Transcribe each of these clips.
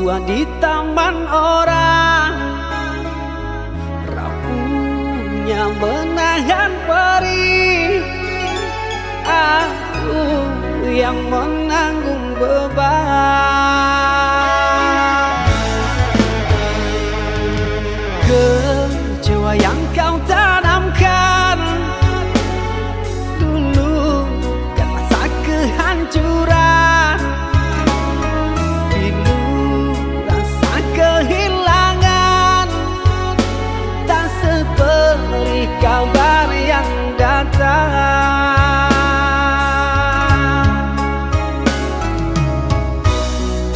tua di taman orang, rapuhnya menahan perih. Aku yang menanggung beban. Kecewa yang kau tanamkan dulu kan masa kehancuran. Pilu rasa kehilangan, tak seperti kabar yang datang.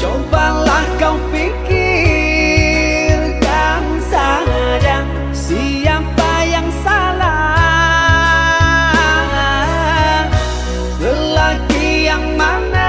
Cobalah kau pikirkan saja siapa yang salah, lelaki yang mana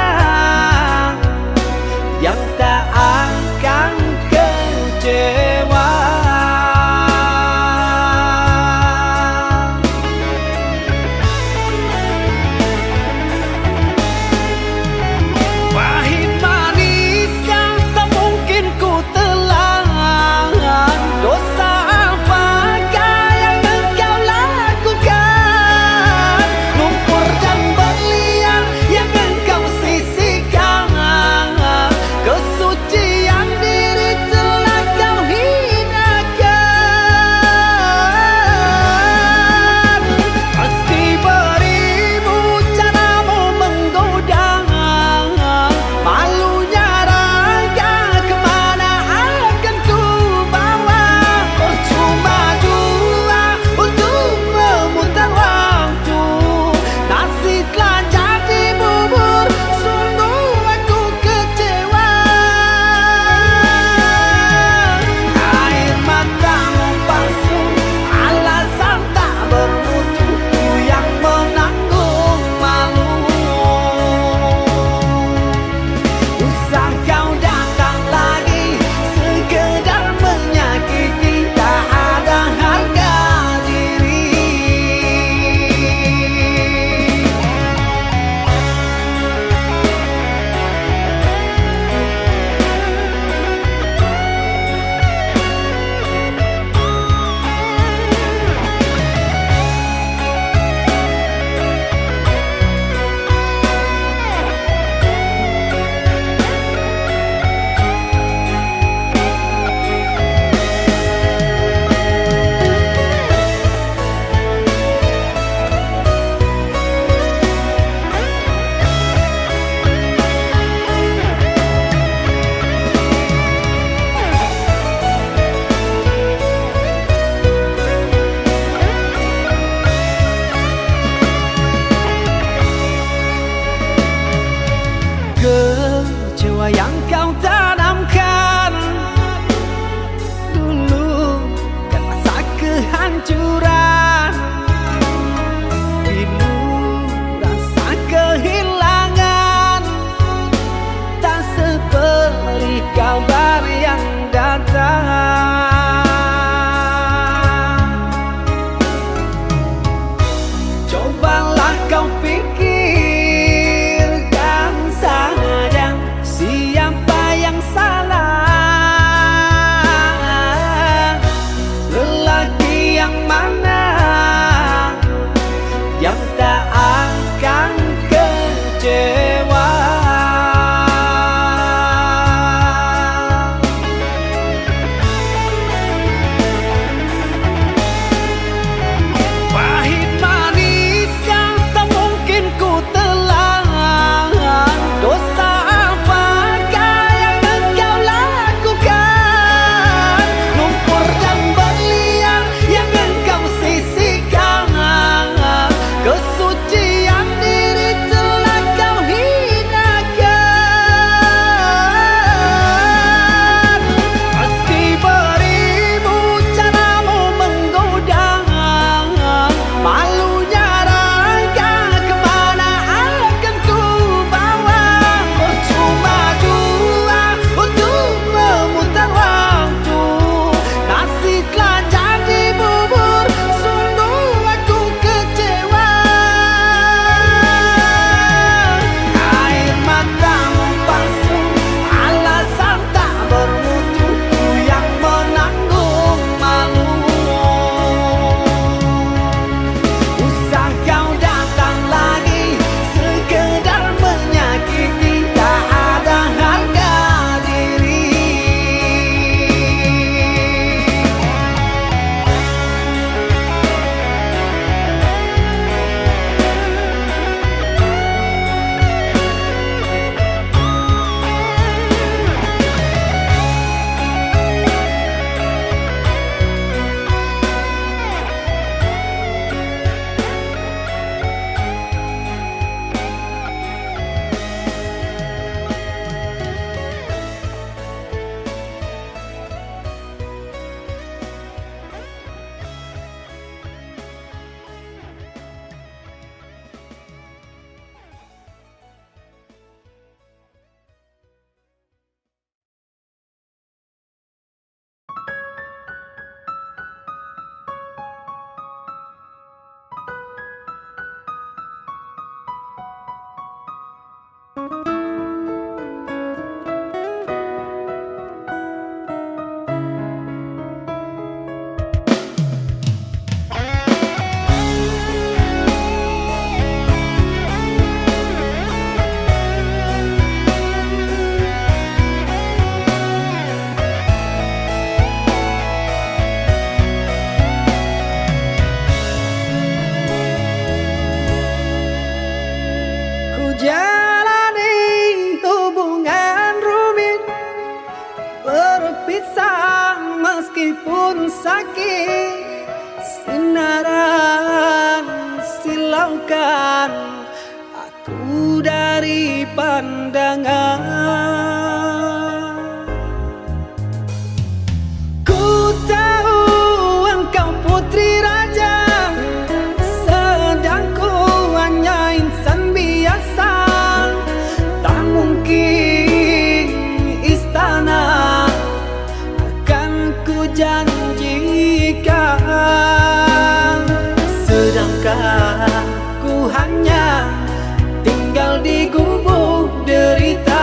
pandangan. Ku tahu engkau putri raja, sedang ku hanya insan biasa. Tak mungkin istana akan ku janjikan, sedangkan ku hanya tinggal di gubuk derita.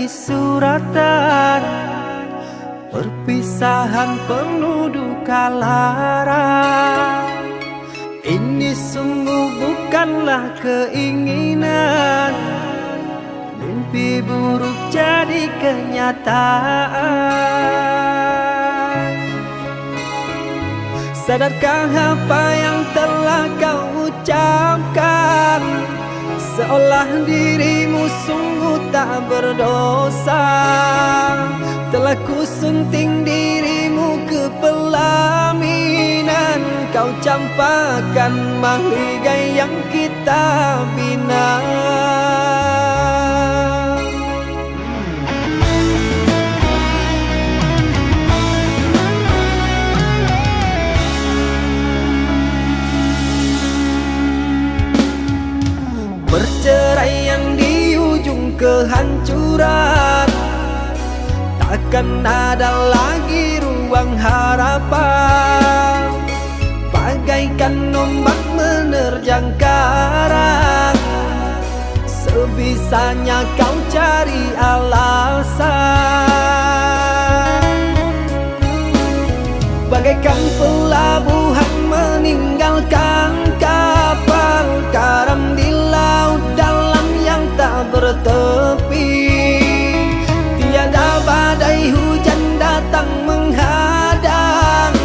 di suratan, perpisahan penuh duka lara. Ini sungguh bukanlah keinginan, mimpi buruk jadi kenyataan. Sadarkah apa yang telah kau ucapkan? Seolah dirimu sungguh tak berdosa. Telah kusunting dirimu ke pelaminan, kau campakkan mahligai yang kita bina. Perceraian di ujung kehancuran, takkan ada lagi ruang harapan. Bagaikan ombak menerjang karang, sebisanya kau cari alasan. Bagaikan pelabuhan meninggalkan kapal karam di laut dalam yang tak bertepi. Tiada badai hujan datang menghadang,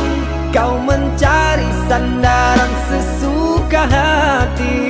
kau mencari sandaran sesuka hati.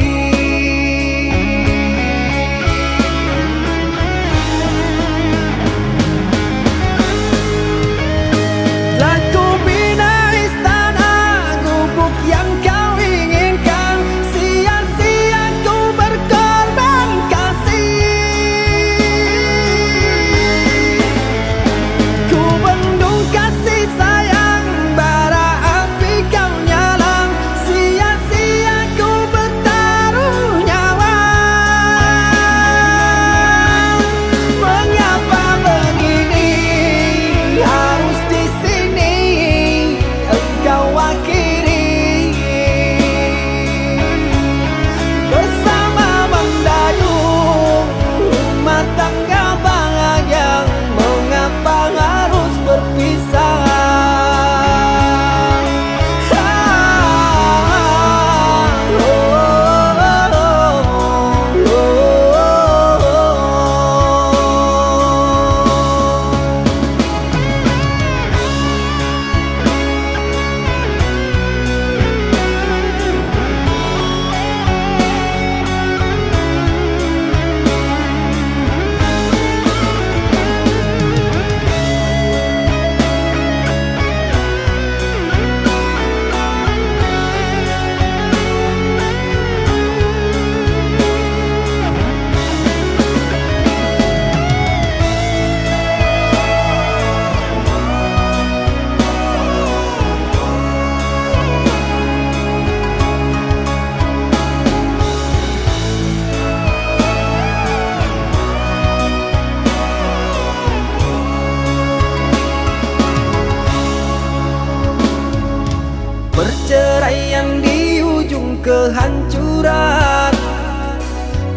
Perceraian di ujung kehancuran,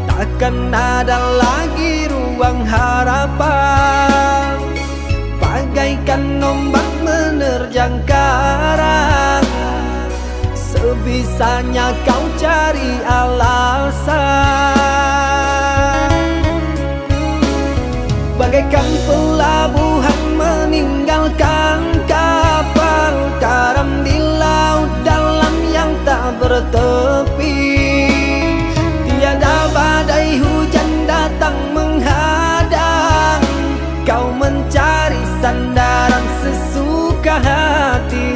takkan ada lagi ruang harapan. Bagaikan ombak menerjang karang, sebisanya kau cari alasan. Bagaikan pelabuhan meninggalkan kapal karam di laut dalam yang tak bertepi. Tiada badai hujan datang menghadang, kau mencari sandaran sesuka hati.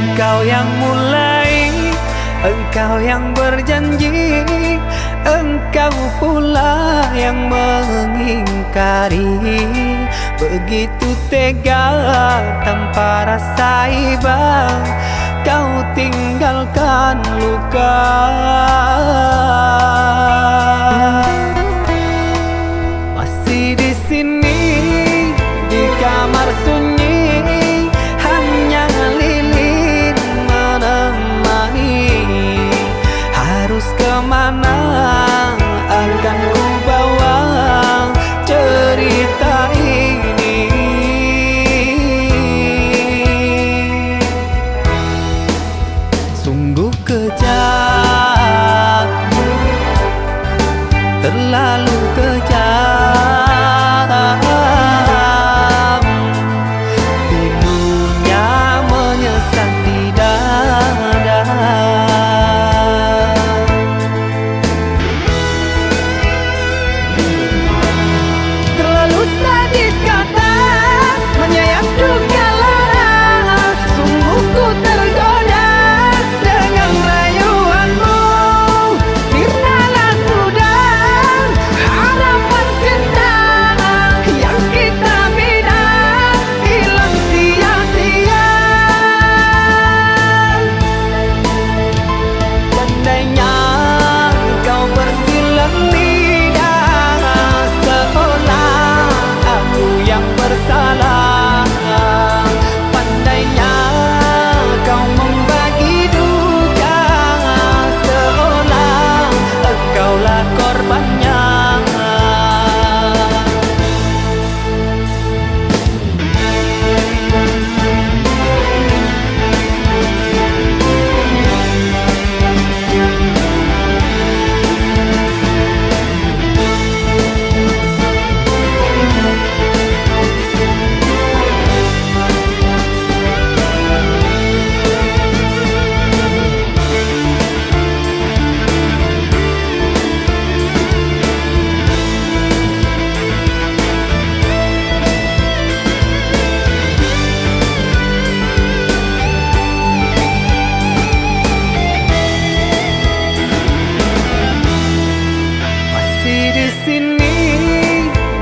Engkau yang mulai, engkau yang berjanji, engkau pula yang mengingkari. Begitu tega tanpa rasa iba, kau tinggalkan luka. Masih di sini di kamar sunyi, hanya lilin menemani. Harus kemana akan ku bawa cerita ini? Sungguh kejam, terlalu kejam. Pilunya menyesat di dada. Terlalu sadis kata menyayat duka lara. Sungguh ku tergoda dengan rayuanmu. Sirnalah sudah harapan cinta yang kita bina, hilang sia-sia. Andainya kau bersilang lidah, seolah aku yang bersalah. Pandainya kau membagi duka, seolah engkaulah korbannya. Masih di sini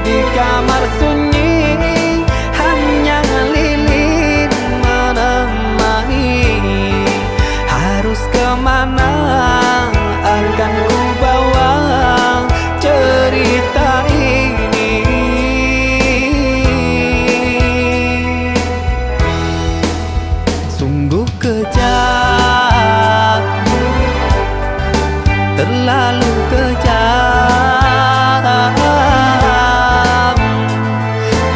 di kamar sunyi, hanya lilin menemani. Harus kemana akan ku bawa cerita ini? Sungguh kejam, terlalu kejam.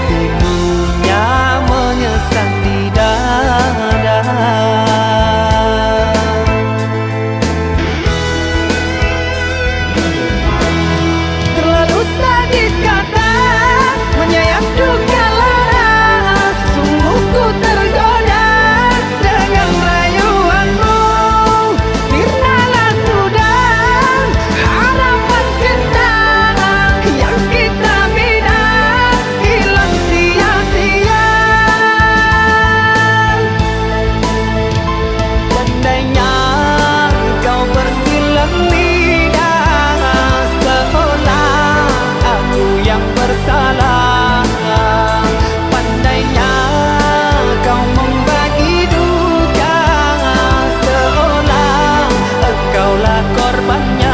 Pilunya menyesat di dada. Terlalu sadis kata menyayat duka lara. Sungguh ku tergoda dengan rayuanmu. Sirnalah sudah harapan cinta yang kita bina, hilang sia-sia. Andainya kau bersilang lidah, seolah aku yang bersalah. Pandainya kau membagi duka, seolah engkaulah korbannya.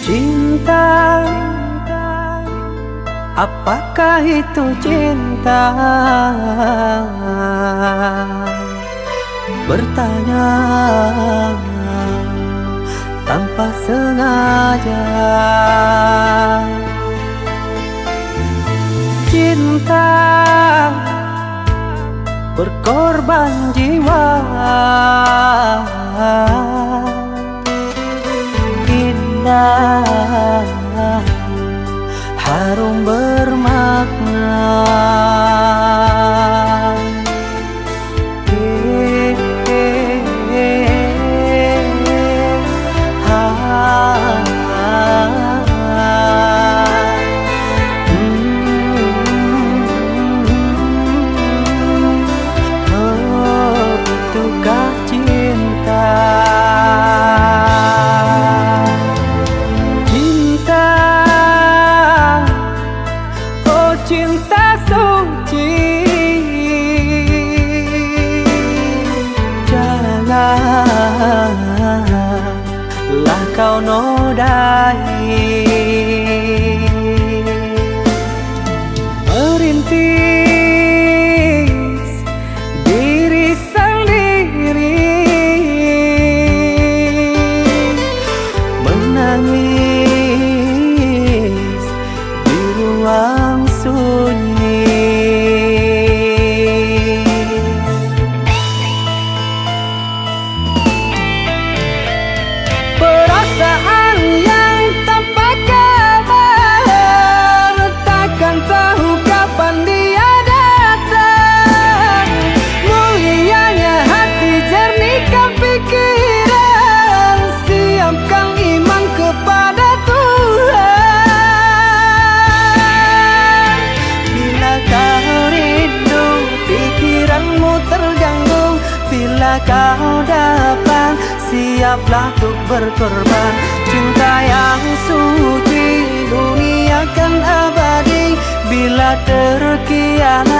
Cinta Apakah itu cinta? Bertanya tanpa sengaja. Cinta berkorban jiwa, indah, harum bermakna. Itukah cinta? Cinta, oh cinta suci, janganlah kau nodai. Merintis diri sendiri, menangis di ruang sunyi. Perasaan yang tanpa kabar, takkan tahu kapan dia datang. Mulianya hati, jernihkan pikiran, siapkan iman kepada Tuhan. Bila kau rindu, pikiranmu terganggu, bila kau datang, siaplah untuk berkorban. Cinta yang suci, dunia kan abadi. Bila terkianat,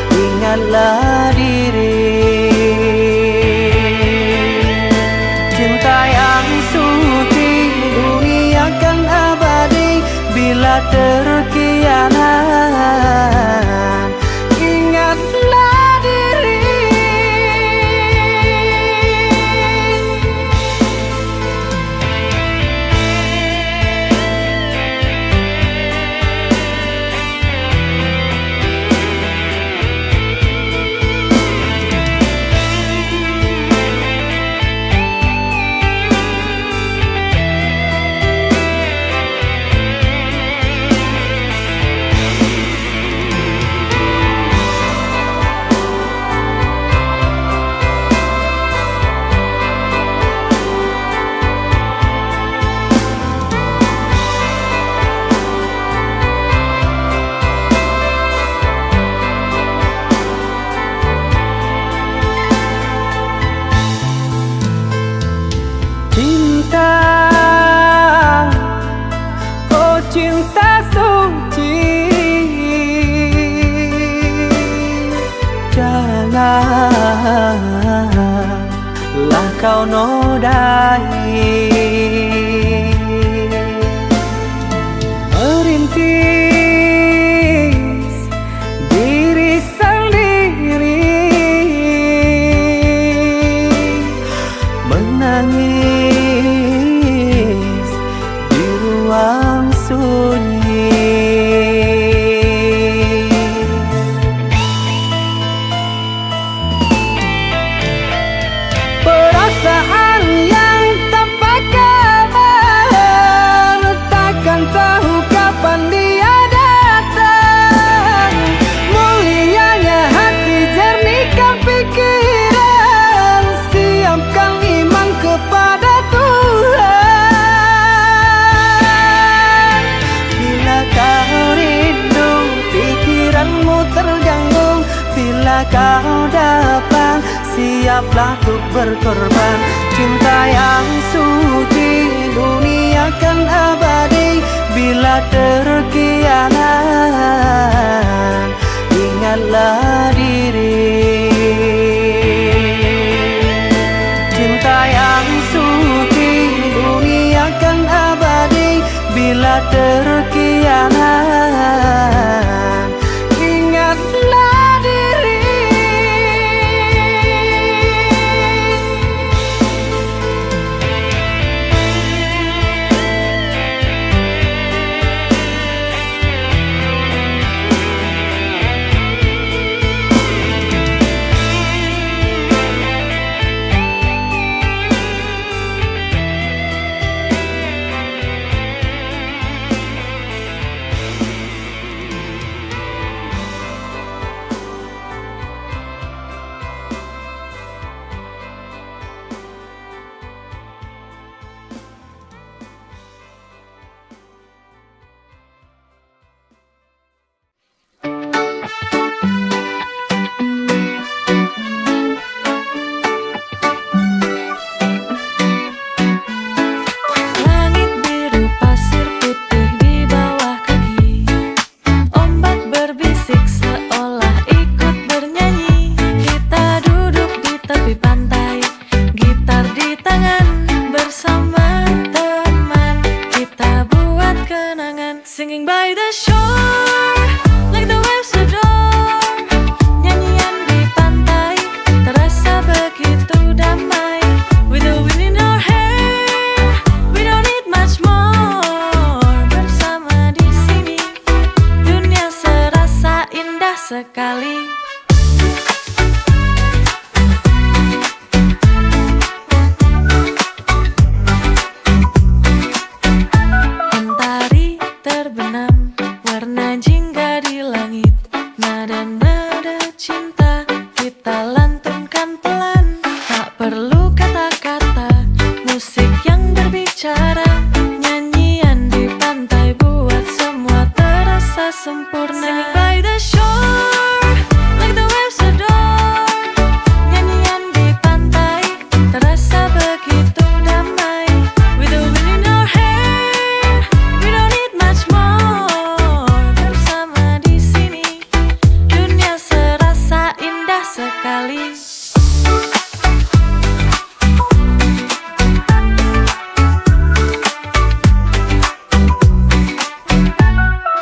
ingatlah diri. Cinta yang suci, dunia kan abadi. Bila terkianat, ingatlah diri. Cinta, oh cinta suci, janganlah kau nodai. Merintis diri sendiri, menangis di ruang sunyi. Perasaan yang tanpa kabar, takkan tahu kapan dia datang. Mulianya hati, jernihkan pikiran, siapkan iman kepada Tuhan. Bila kau rindu, pikiranmu terganggu, bila kau datang, siaplah untuk berkorban. Cinta yang suci, dunia kan abadi. Bila terkianat, ingatlah diri. Cinta yang suci, dunia kan abadi. Bila terkianat, Singing by the shore, like the waves adore. Nyanyian di pantai, terasa begitu damai. With the wind in our hair, we don't need much more. Bersama di sini, dunia serasa indah sekali. Mentari terbenam, warna jingga di langit. Nada-nada cinta kita lantunkan pelan. Tak perlu kata-kata, musik yang berbicara. Nyanyian di pantai buat semua terasa sempurna. Singing by the shore, like the waves adore. Nyanyian di pantai terasa begitu damai. With the wind in our hair, we don't need much more. Bersama di sini, dunia serasa indah sekali.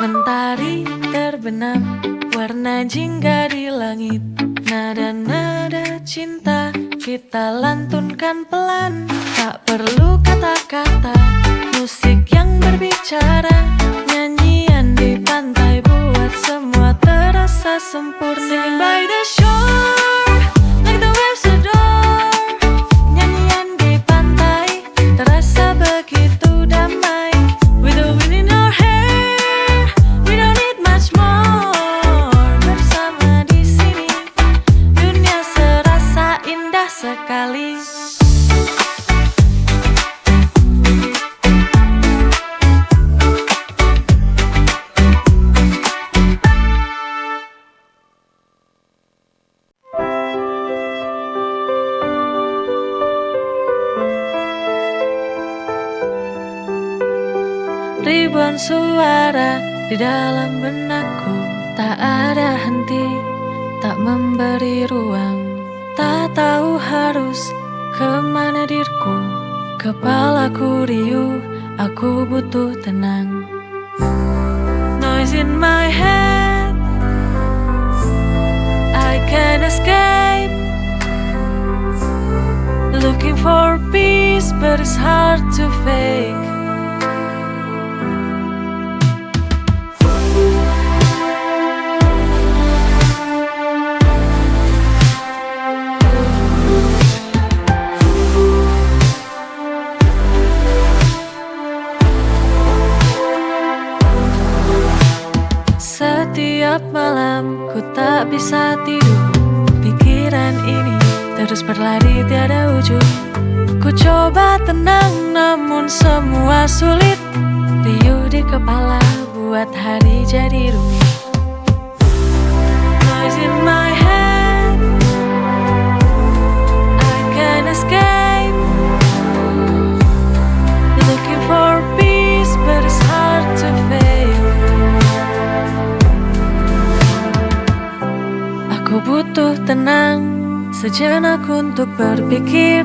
Mentari terbenam, warna jingga di langit. Nada-nada cinta kita lantunkan pelan. Tak perlu kata-kata, musik yang berbicara. Nyanyian di pantai buat semua terasa sempurna. Singing by the shore, like the waves adore. Nyanyian di pantai terasa begitu damai. With the wind in our hair, we don't need much more. Bersama di sini, dunia serasa indah sekali. Ribuan suara di dalam benakku, tak ada henti, tak memberi ruang. Tak tahu harus kemana diriku. Kepalaku riuh, aku butuh tenang. Noise in my head, I can't escape. Looking for peace, but it's hard to fake. Setiap malam ku tak bisa tidur. Pikiran ini terus berlari tiada ujung. Ku coba tenang namun semua sulit. Riuh di kepala buat hari jadi rumit. Noise in my head, I can't escape. Looking for peace but it's hard to fake. Aku butuh tenang sejenak untuk berpikir.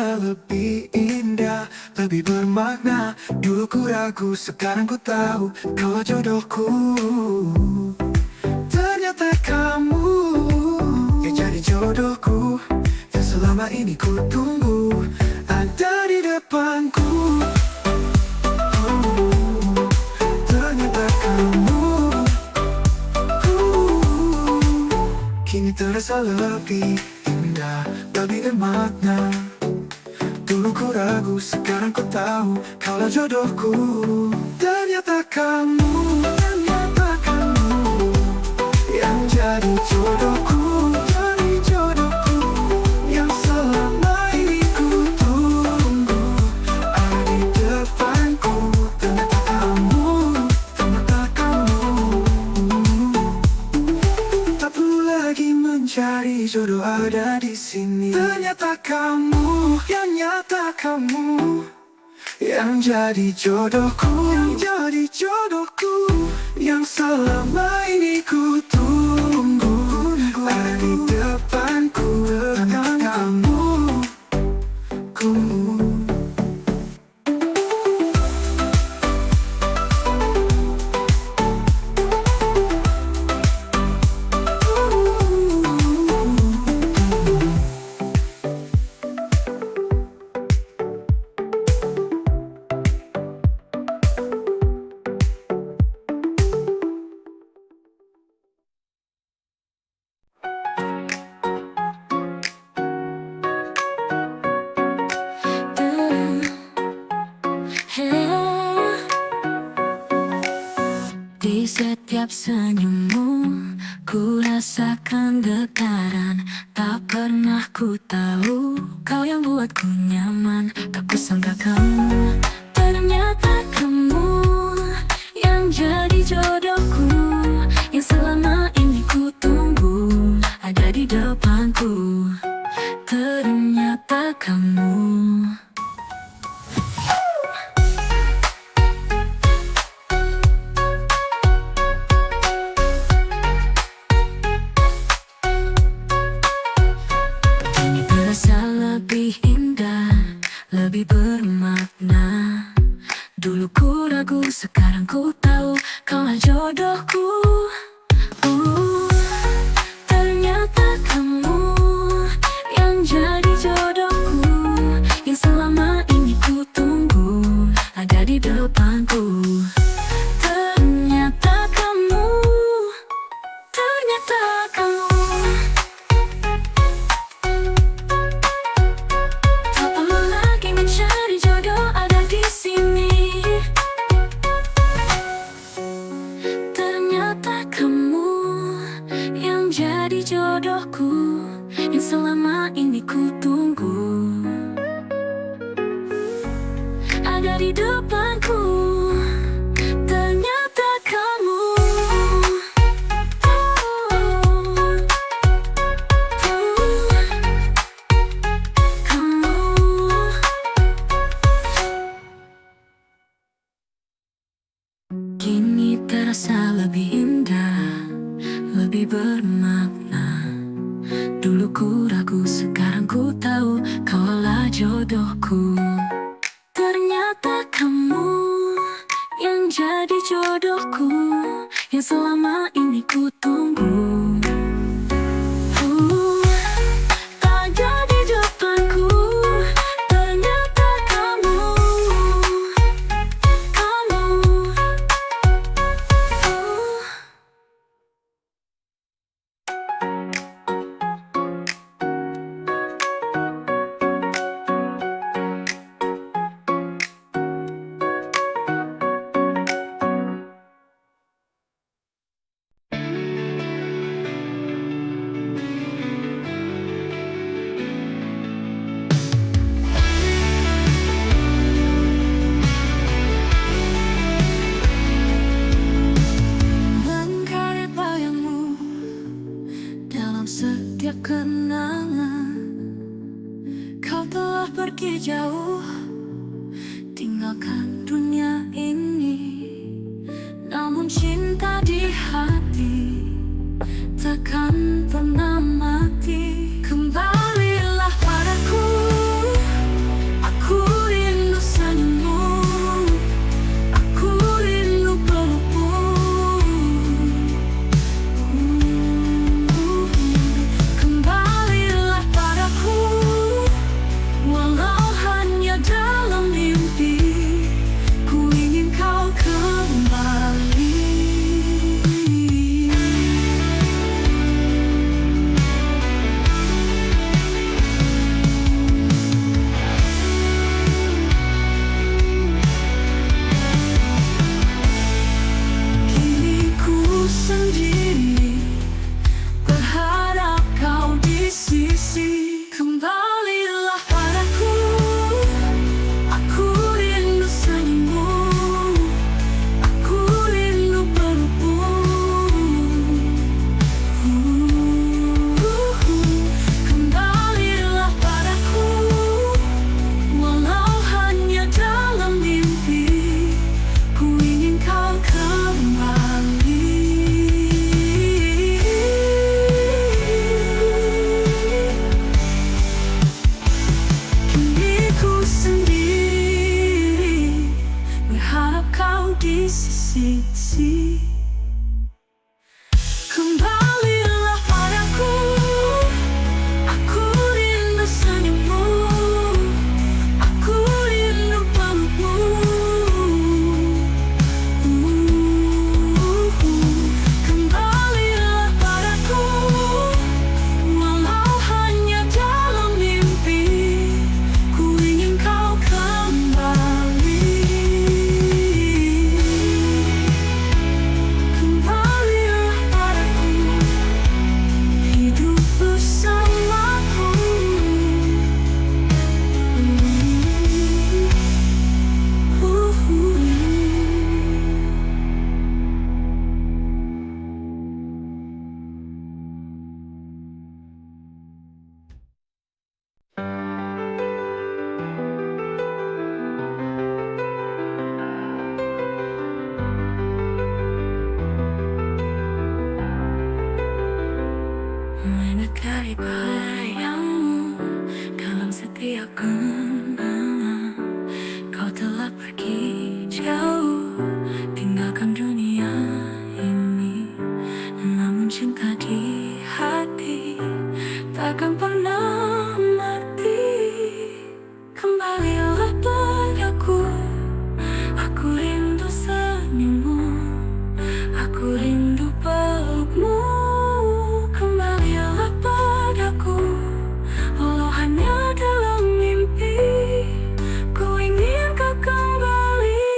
terasa lebih indah, lebih bermakna. Dulu ku ragu, sekarang ku tahu kaulah jodohku. Ternyata kamu yang jadi jodohku, yang selama ini ku tunggu ada di depanku. Ternyata kamu kini terasa lebih indah, lebih bermakna. Dulu ku ragu, sekarang ku tahu kaulah jodohku. Ternyata kamu yang jadi jodohku, jadi jodohku, yang selama ini ku tunggu ada di depanku. Ternyata kamu, ternyata kamu. Tak perlu lagi mencari jodoh, ada di sini. Ternyata kamu, yang nyata kamu, yang jadi jodohku, yang jadi jodohku, yang selama ini ku tunggu ada di depanku. Ternyata kamu, kamu. Di setiap senyummu, ku rasakan getaran. Tak pernah ku tahu, kau yang buatku nyaman. Tak kusangka kamu, ternyata kamu yang jadi jodohku, yang selama ini ku tunggu ada di depanku. Ternyata kamu. Lebih indah, lebih bermakna. Dulu ku ragu, sekarang ku tahu kaulah jodohku. Ternyata kamu yang jadi jodohku, yang selama ini ku tunggu ada di depanku. Ternyata kamu, ternyata kamu. Jodohku yang selama ini ku tunggu ada di depanku. Ternyata kamu, kamu. Kini terasa lebih indah, lebih bermakna. Dulu ku ragu, sekarang ku tahu kaulah jodohku. Ternyata kamu yang jadi jodohku, yang selama ini ku tunggu. Ada di depanku. Ternyata kamu, kamu. Kenangan kau telah pergi jauh, tinggalkan dunia ini. Namun cinta di hati takkan pernah mati. Kembalilah padaku, takkan pernah mati. Kembalilah padaku, aku rindu senyummu, aku rindu pelukmu. Kembalilah padaku, walau hanya dalam mimpi, ku ingin kau kembali.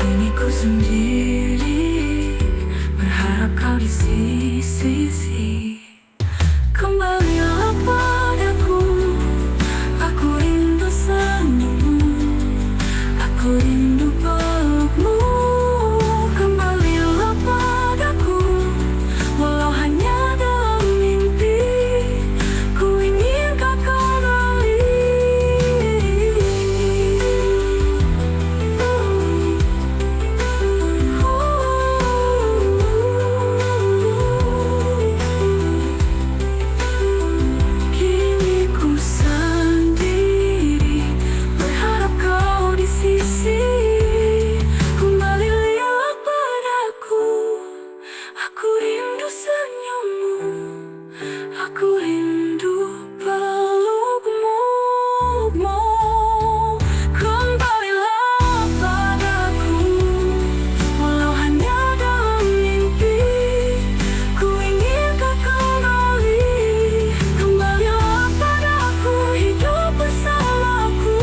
Kini ku sendiri, berharap kau di sisi. Kembalilah padaku, aku rindu senyummu, aku rindu pelukmu. Kembalilah padaku, walau hanya dalam mimpi, ku ingin kau kembali. Kini ku sendiri, berharap kau di sisi. Kembalilah padaku, aku rindu senyummu, aku rindu pelukmu. Kembalilah padaku, walau hanya dalam mimpi, ku ingin kau kembali. Kembalilah padaku, hidup bersamaku.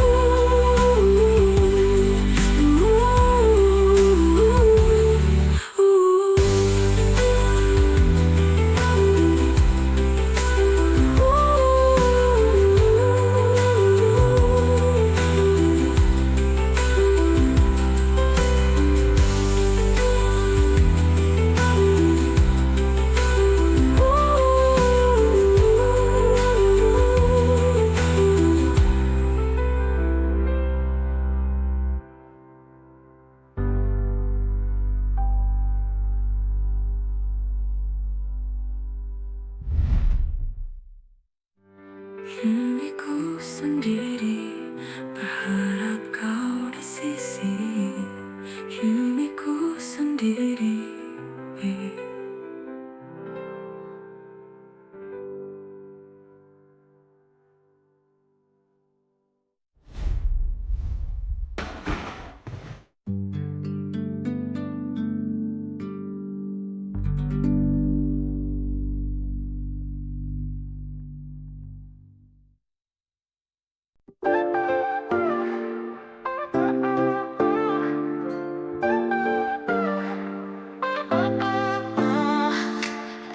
Kini ku sendiri, berharap kau di sisi. Kini ku sendiri.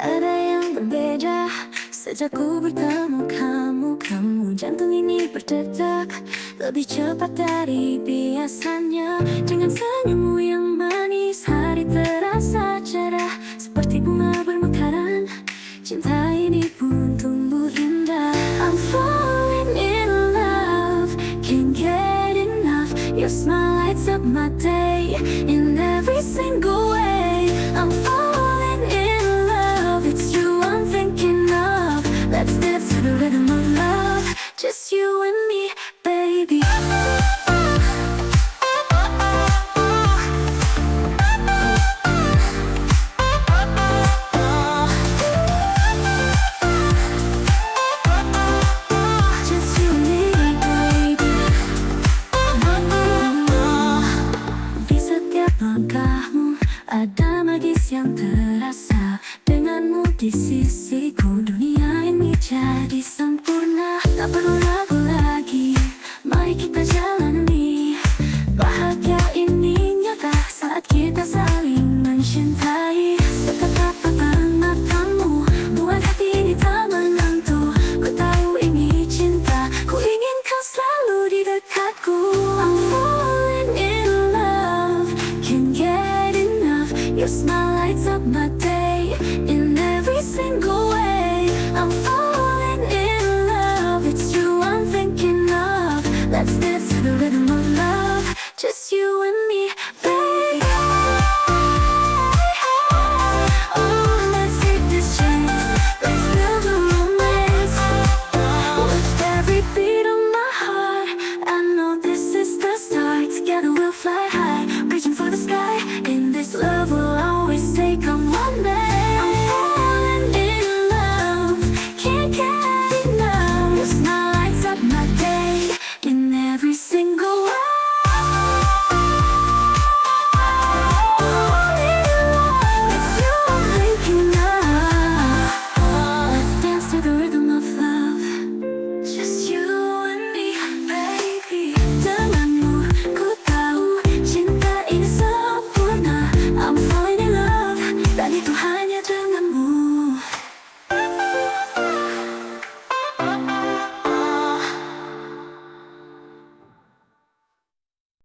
Ada yang berbeda sejak ku bertemu kamu. Kamu jantung ini berdetak lebih cepat dari biasanya. Dengan senyummu yang manis, hari terasa cerah seperti bunga bermekaran. Cinta ini pun tumbuh indah. I'm falling in love, can't get enough. Your smile lights up my day in every single way. I'm falling in love, it's you I'm thinking of. Let's dance to the rhythm of love, just you and me, baby.